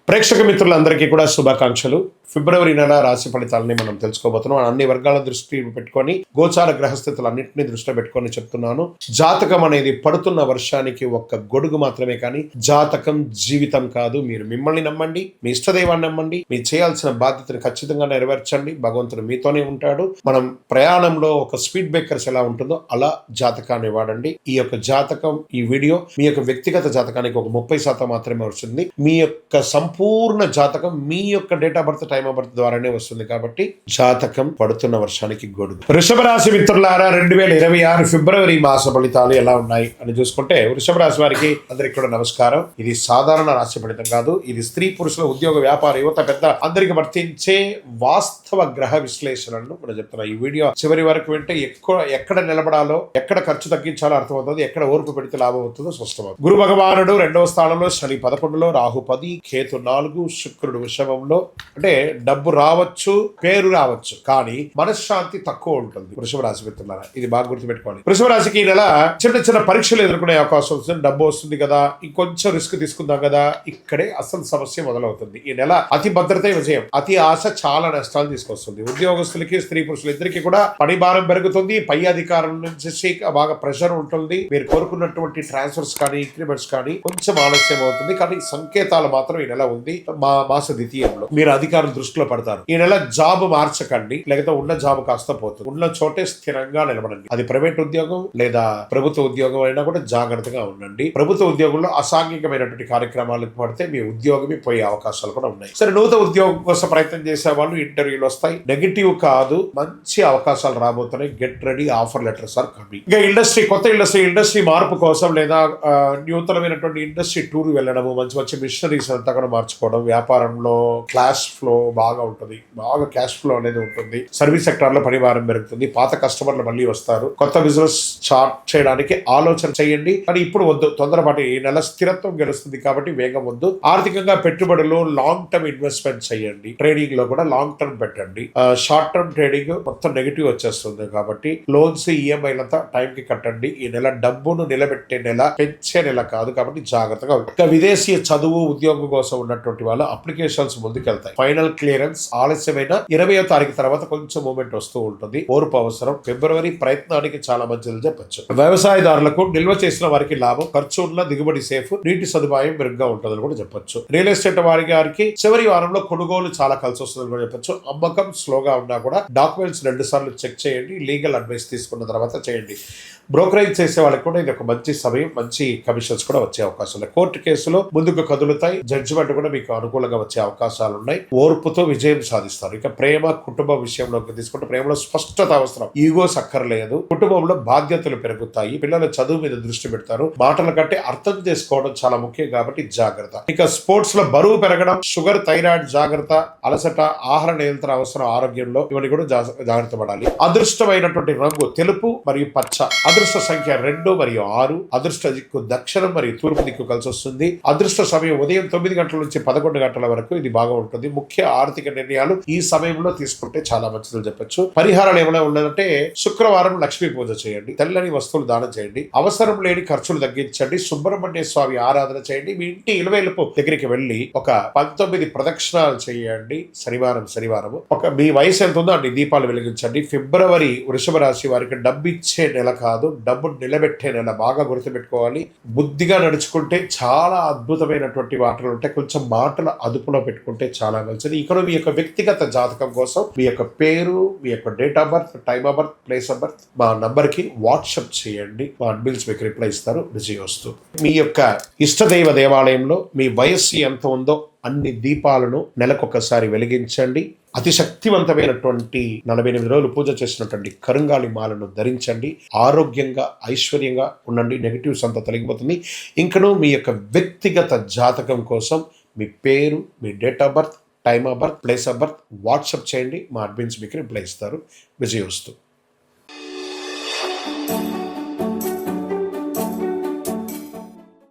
ప్రేక్షక మిత్రులందరికీ కూడా శుభాకాంక్షలు. ఫిబ్రవరి నెల రాశి ఫలితాలని మనం తెలుసుకోబోతున్నాం. అన్ని వర్గాల దృష్టి పెట్టుకొని గోచార గ్రహస్థితులన్నింటినీ దృష్టిలో పెట్టుకొని చెప్తున్నాను. జాతకం అనేది పడుతున్న వర్షానికి ఒక్క గొడుగు మాత్రమే, కానీ జాతకం జీవితం కాదు. మీరు మిమ్మల్ని నమ్మండి, మీ ఇష్టదైవాన్ని నమ్మండి, మీరు చేయాల్సిన బాధ్యతను ఖచ్చితంగా నెరవేర్చండి. భగవంతుడు మీతోనే ఉంటాడు. మనం ప్రయాణంలో ఒక స్పీడ్ బ్రేకర్స్ ఎలా ఉంటుందో అలా జాతకాన్ని వాడండి. ఈ యొక్క జాతకం, ఈ వీడియో మీ యొక్క వ్యక్తిగత జాతకానికి ఒక 30% మాత్రమే వస్తుంది. మీ యొక్క సంపూర్ణ జాతకం మీ యొక్క date of birth, time of birth ద్వారానే వస్తుంది. కాబట్టి జాతకం పడుతున్న వర్షానికి గొడుగు. వృషభ రాశి మిత్రులారా, 2026 ఫిబ్రవరి మాస ఫలితాలు ఎలా ఉన్నాయి అని చూసుకుంటే, వృషభ రాశి వారికి అందరికీ కూడా నమస్కారం. ఇది సాధారణ రాశి ఫలితం కాదు. ఇది స్త్రీ పురుషుల ఉద్యోగ వ్యాపార యువత పెద్ద అందరికి వర్తించే వాస్తవ గ్రహ విశ్లేషణను మనం చెప్తున్నాం. ఈ వీడియో చివరి వరకు వింటే ఎక్కడ నిలబడాలో, ఎక్కడ ఖర్చు తగ్గించాలో అర్థమవుతుంది, ఎక్కడ ఓర్పు పెడితే లాభం అవుతుందో స్పష్టమవుతుంది. గురు భగవానుడు 2వ స్థానంలో, శని 11లో, రాహు 10, కేతు 4, శుక్రుడు వృషభంలో. అంటే డబ్బు రావచ్చు, పేరు రావచ్చు, కానీ మనశ్శాంతి తక్కువ ఉంటుంది. వృషభ రాశి మిత్రులారా, ఇది బాగా గుర్తుపెట్టుకోవాలి. వృషభ రాశికి ఈ నెల చిన్న చిన్న పరీక్షలు ఎదుర్కొనే అవకాశం వస్తుంది. డబ్బు వస్తుంది కదా, ఇంకొంచెం రిస్క్ తీసుకుందాం కదా, ఇక్కడే అసలు సమస్య మొదలవుతుంది. ఈ నెల అతి భద్రత విజయం, అతి ఆశ చాలా నష్టాలు తీసుకొస్తుంది. ఉద్యోగస్తులకి, స్త్రీ పురుషులు ఇద్దరికి కూడా పని భారం పెరుగుతుంది. పై అధికారం నుంచి బాగా ప్రెషర్ ఉంటుంది. మీరు కోరుకున్నటువంటి ట్రాన్స్ఫర్స్ కానీ, ఇంక్రిమెంట్స్ కానీ కొంచెం ఆలస్యం అవుతుంది, కానీ సంకేతాలు మాత్రం ఈ నెల ఉంది. మాస ద్వితీయంలో మీరు అధికారులు దృష్టిలో పడతారు. ఈ నెల జాబ్ మార్చకండి, లేకపోతే ఉన్న జాబ్ కాస్త పోతుంది. ఉన్న చోటే స్థిరంగా నిలబడండి. అది ప్రైవేట్ ఉద్యోగం లేదా ప్రభుత్వ ఉద్యోగం అయినా కూడా జాగ్రత్తగా ఉండండి. ప్రభుత్వ ఉద్యోగంలో అసాంఘికమైనటువంటి కార్యక్రమాలకు పడితే మీ ఉద్యోగమే పోయే అవకాశాలు కూడా ఉన్నాయి. సరే, నూతన ఉద్యోగం కోసం ప్రయత్నం చేసే వాళ్ళు ఇంటర్వ్యూలు వస్తాయి. నెగిటివ్ కాదు, మంచి అవకాశాలు రాబోతున్నాయి. Get ready, offer letters are coming. ఇంకా కొత్త ఇండస్ట్రీ మార్పు కోసం లేదా నూతనమైనటువంటి ఇండస్ట్రీ టూర్ వెళ్ళడము, మంచి మంచి మిషనరీస్ అంతా కూడా మార్చుకోవడం, వ్యాపారంలో క్యాష్ ఫ్లో బాగా ఉంటుంది. బాగా క్యాష్ ఫ్లో అనేది ఉంటుంది. సర్వీస్ సెక్టార్ లో పనిభారం పెరుగుతుంది. పాత కస్టమర్లు మళ్ళీ వస్తారు. కొత్త బిజినెస్ స్టార్ట్ చేయడానికి ఆలోచన చేయండి, కానీ ఇప్పుడు వద్దు, తొందరపాటు. ఈ నెల స్థిరత్వం గెలుస్తుంది కాబట్టి వేగం వద్దు. ఆర్థికంగా పెట్టుబడులు, లాంగ్ టర్మ్ ఇన్వెస్ట్మెంట్ చేయండి. ట్రేడింగ్ లో కూడా లాంగ్ టర్మ్ పెట్టండి. షార్ట్ టర్మ్ ట్రేడింగ్ మొత్తం నెగిటివ్ వచ్చేస్తుంది కాబట్టి లోన్స్, ఈఎంఐలంతా టైం కి కట్టండి. ఈ నెల డబ్బును నిలబెట్టే నెల, పెంచే నెల కాదు, కాబట్టి జాగ్రత్తగా. ఇంకా విదేశీ చదువు, ఉద్యోగం కోసం ఉన్నటువంటి వాళ్ళు అప్లికేషన్స్ ముందుకెళ్తాయి. ఫైనల్ క్లియరెన్స్ ఆలస్యమైన 20వ తారీఖు తర్వాత కొంచెం మూమెంట్ వస్తూ ఉంటుంది. ఓర్పు అవసరం. ఫిబ్రవరి ప్రయత్నానికి చాలా మంచిది చెప్పచ్చు. వ్యవసాయదారులకు నిల్వ చేసిన వారికి లాభం, ఖర్చు ఉన్న దిగుబడి సేఫ్, నీటి సదుపాయం మెరుగ్గా ఉంటుందని కూడా చెప్పొచ్చు. రియల్ ఎస్టేట్ వారికి చివరి వారంలో కొనుగోలు చాలా కలిసి వస్తుందని కూడా చెప్పొచ్చు. అమ్మకం స్లోగా ఉన్నా కూడా డాక్యుమెంట్స్ 2 సార్లు చెక్ చేయండి. లీగల్ అడ్వైస్ తీసుకున్న తర్వాత చేయండి. బ్రోకరేజ్ చేసే వాళ్ళకి కూడా ఇది ఒక మంచి సమయం. మంచి కమిషన్స్ కూడా వచ్చే అవకాశాలు. కోర్టు కేసులో ముందుకు కదులుతాయి. జడ్జిమెంట్ కూడా మీకు అనుకూలంగా వచ్చే అవకాశాలు ఉన్నాయి. ఓర్పుతో విజయం సాధిస్తారు. ఇక ప్రేమ, కుటుంబ విషయంలోకి తీసుకుంటే ప్రేమలో స్పష్టత అవసరం. ఈగోస్ అక్కర్లేదు. కుటుంబంలో బాధ్యతలు పెరుగుతాయి. పిల్లల చదువు మీద దృష్టి పెడతారు. మాటల కంటే అర్థం చేసుకోవడం చాలా ముఖ్యం కాబట్టి జాగ్రత్త. ఇక స్పోర్ట్స్ లో బరువు పెరగడం, షుగర్, థైరాయిడ్ జాగ్రత్త, అలసట, ఆహార నియంత్రణ అవసరం. ఆరోగ్యంలో ఇవన్నీ కూడా జాగ్రత్త పడాలి. అదృష్టమైనటువంటి రంగు తెలుపు మరియు పచ్చ. అదృష్ట సంఖ్య 2 మరియు 6. అదృష్ట దిక్కు దక్షిణం మరియు తూర్పు దిక్కు కలిసి వస్తుంది. అదృష్ట సమయం ఉదయం 9 గంటల నుంచి 11 గంటల వరకు ఇది బాగా ఉంటుంది. ముఖ్య ఆర్థిక నిర్ణయాలు ఈ సమయంలో తీసుకుంటే చాలా మంచిదని చెప్పొచ్చు. పరిహారాలు ఏమైనా ఉన్నదంటే, శుక్రవారం లక్ష్మీ పూజ చేయండి. తెల్లని వస్తువులు దానం చేయండి. అవసరం లేని ఖర్చులు తగ్గించండి. సుబ్రహ్మణ్య స్వామి ఆరాధన చేయండి. మీ ఇంటి ఇలవేలుపు దగ్గరికి వెళ్లి ఒక 19 ప్రదక్షిణాలు చేయండి. శనివారం మీ వయసు ఎంత ఉందో అన్ని దీపాలు వెలిగించండి. ఫిబ్రవరి వృషభ రాశి వారికి డబ్బు ఇచ్చే నెల కాదు, డబ్బు నిలబెట్టే నెల. బాగా గుర్తుపెట్టుకోవాలి. బుద్ధిగా నడుచుకుంటే చాలా అద్భుతమైనటువంటి మాటలు ఉంటాయి. కొంచెం మాటలు అదుపులో పెట్టుకుంటే చాలా మంచిది. ఇక్కడ మీ యొక్క వ్యక్తిగత జాతకం కోసం మీ యొక్క పేరు, మీ యొక్క date of birth, time of birth, place of birth మా నంబర్ కి వాట్సాప్ చేయండి. మా అడ్మిన్స్ మీకు రిప్లై ఇస్తారు. విజయోస్తు. మీ యొక్క ఇష్టదైవ దేవాలయంలో మీ వయస్సు ఎంత ఉందో అన్ని దీపాలను నెలకొకసారి వెలిగించండి. అతి శక్తివంతమైనటువంటి 48 రోజులు పూజ చేసినటువంటి కరుంగాలి మాలను ధరించండి. ఆరోగ్యంగా, ఐశ్వర్యంగా ఉండండి. నెగిటివ్స్ అంతా తొలగిపోతుంది. ఇంకనూ మీ యొక్క వ్యక్తిగత జాతకం కోసం మీ పేరు, మీ date of birth, time of birth, place of birth WhatsApp చేయండి. మా అడ్మిన్స్ మీకు రిప్లై ఇస్తారు. విజయోస్తు.